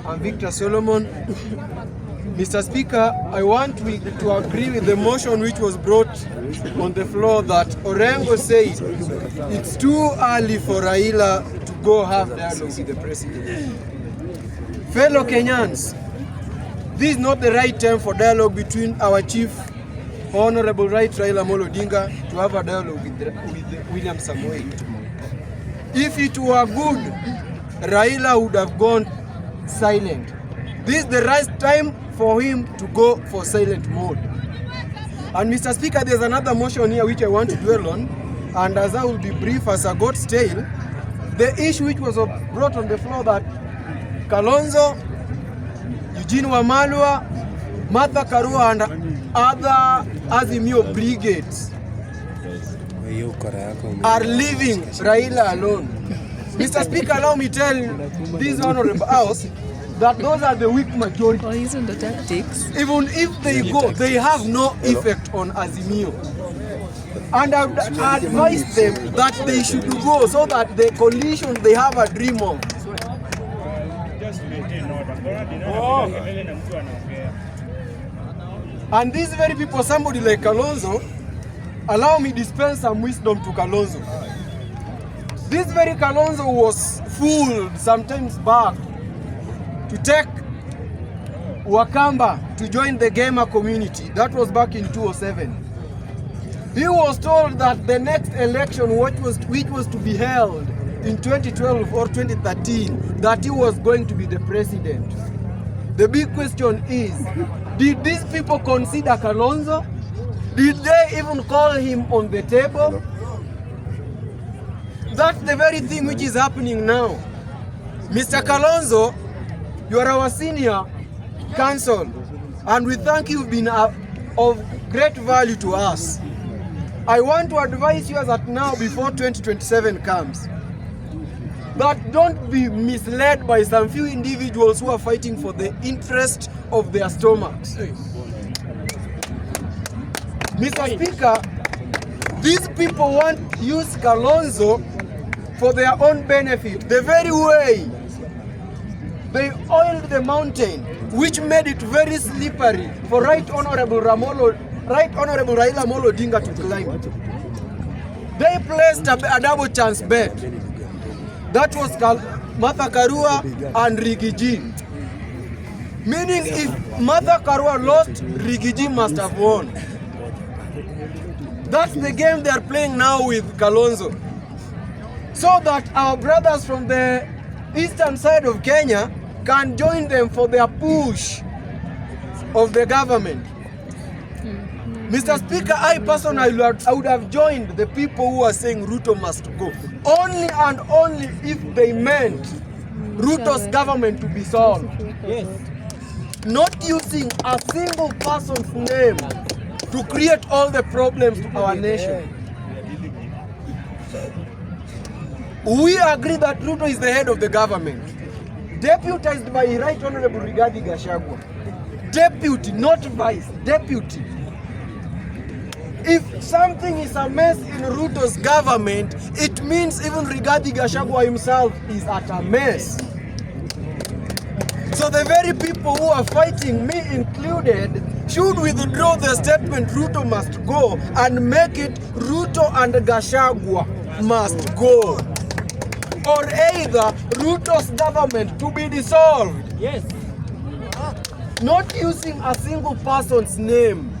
I'm Victor Solomon. Mr. Speaker, I want to agree with the motion which was brought on the floor that Orengo said it's too early for Raila to go have dialogue with the president. Fellow Kenyans, this is not the right time for dialogue between our chief, Honorable Right Raila Amolo Odinga, to have a dialogue with William Samoei. If it were good, Raila would have gone silent. This is the right time for him to go for silent mode. And Mr. Speaker, there's another motion here which I want to dwell on, and as I will be brief as a goat's tail, the issue which was brought on the floor that Kalonzo, Eugene Wamalwa, Martha Karua and other Azimio brigades are leaving Raila alone. Mr. Speaker, allow me to tell this honorable house that those are the weak majority. Isn't the tactics? Even if they go, they have no effect on Azimio. And I would advise them that they should go so that the coalition they have a dream of. And these very people, somebody like Kalonzo, allow me dispense some wisdom to Kalonzo. This very Kalonzo was fooled sometimes back to take Wakamba to join the gamer community. That was back in 2007. He was told that the next election, which was to be held in 2012 or 2013, that he was going to be the president. The big question is, did these people consider Kalonzo? Did they even call him on the table? That's the very thing which is happening now. Mr. Kalonzo, you are our senior counsel, and we thank you. You've been of great value to us. I want to advise you that now, before 2027 comes, that don't be misled by some few individuals who are fighting for the interest of their stomachs. Mr. Speaker, these people want to use Kalonzo for their own benefit. The very way they oiled the mountain, which made it very slippery for Right Honorable Raila Amolo Odinga to climb. They placed a double chance bet. That was Martha Karua and Rigiji. Meaning if Martha Karua lost, Rigiji must have won. That's the game they are playing now with Kalonzo. So that our brothers from the eastern side of Kenya can join them for their push of the government. Mr. Speaker, I personally I would have joined the people who are saying Ruto must go. Only and only if they meant Ruto's government to be solved. Yes. Not using a single person's name to create all the problems to our nation. We agree that Ruto is the head of the government, deputized by Right Honorable Rigathi Gachagua. Deputy, not vice, deputy. If something is a mess in Ruto's government, it means even Rigathi Gachagua himself is at a mess. So the very people who are fighting, me included, should withdraw the statement Ruto must go and make it Ruto and Gachagua must go. Or either Ruto's government to be dissolved. Yes. Not using a single person's name.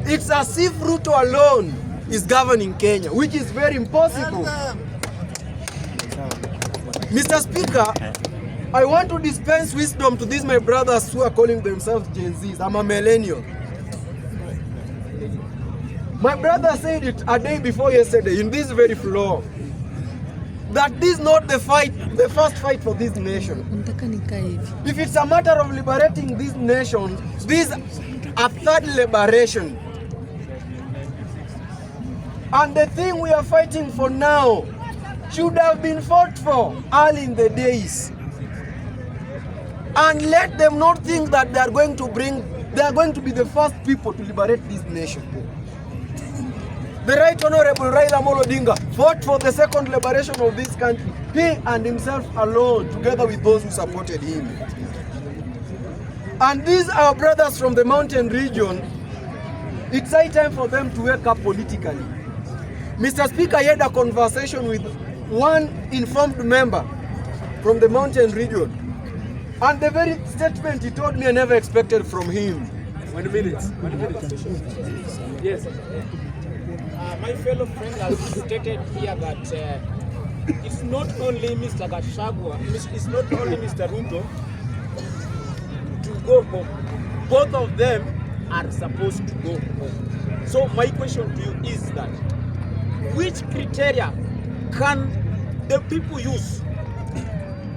It's as if Ruto alone is governing Kenya, which is very impossible. Mr. Speaker, I want to dispense wisdom to these my brothers who are calling themselves Gen Zs. I'm a millennial. My brother said it a day before yesterday in this very floor, that this is not the first fight for this nation. If it's a matter of liberating this nation, this is a third liberation. And the thing we are fighting for now should have been fought for early in the days. And let them not think that they are going to be the first people to liberate this nation. The Right Honorable Raila Amolo Odinga fought for the second liberation of this country. He and himself alone, together with those who supported him. And these are brothers from the mountain region. It's high time for them to wake up politically. Mr. Speaker, I had a conversation with one informed member from the mountain region. And the very statement he told me I never expected from him. 1 minute. Yes. My fellow friend has stated here that it's not only Mr. Gachagua, it's not only Mr. Ruto to go home. Both of them are supposed to go home. So my question to you is that which criteria can the people use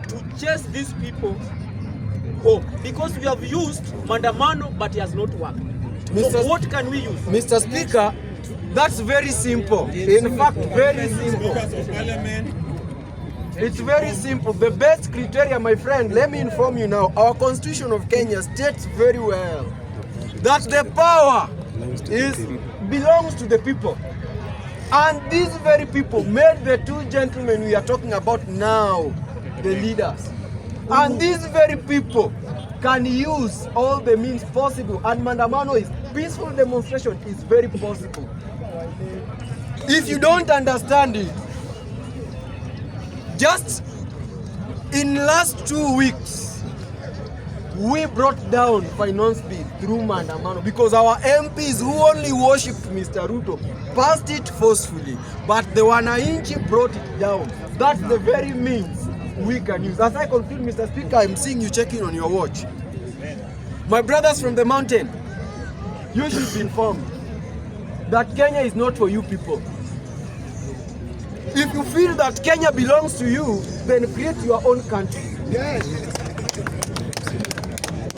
to chase these people home? Because we have used Mandamano, but it has not worked. So what can we use? Mr. Speaker, that's very simple. In fact, very simple. It's very simple. The best criteria, my friend, let me inform you now, our Constitution of Kenya states very well that the power belongs to the people. And these very people made the two gentlemen we are talking about now the leaders. And these very people can use all the means possible. And Mandamano is peaceful demonstration is very possible. If you don't understand it, just in last 2 weeks, we brought down finance bill through Mandamano because our MPs who only worshipped Mr. Ruto passed it forcefully, but the Wananchi brought it down. That's the very means we can use. As I conclude, Mr. Speaker, I'm seeing you checking on your watch. My brothers from the mountain, you should be informed that Kenya is not for you people. If you feel that Kenya belongs to you, then create your own country. Yes.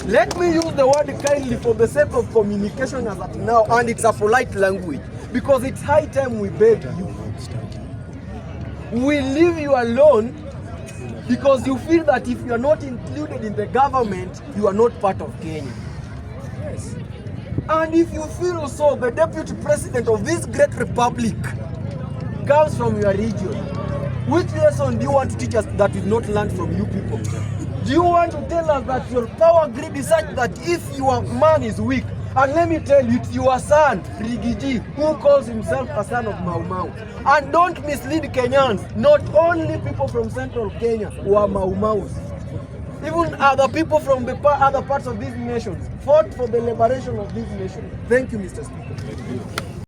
Let me use the word kindly for the sake of communication as of now, and it's a polite language, because it's high time we beg you. We leave you alone because you feel that if you are not included in the government, you are not part of Kenya. Yes. And if you feel so, the deputy president of this great republic comes from your region. Which lesson do you want to teach us that we've not learned from you people? Do you want to tell us that your power grid is such that if your man is weak, and let me tell you, it's your son, Rigiji, who calls himself a son of Mau Mau. And don't mislead Kenyans, not only people from central Kenya who are Mau Maus. Even other people from the other parts of these nations fought for the liberation of these nations. Thank you, Mr. Speaker.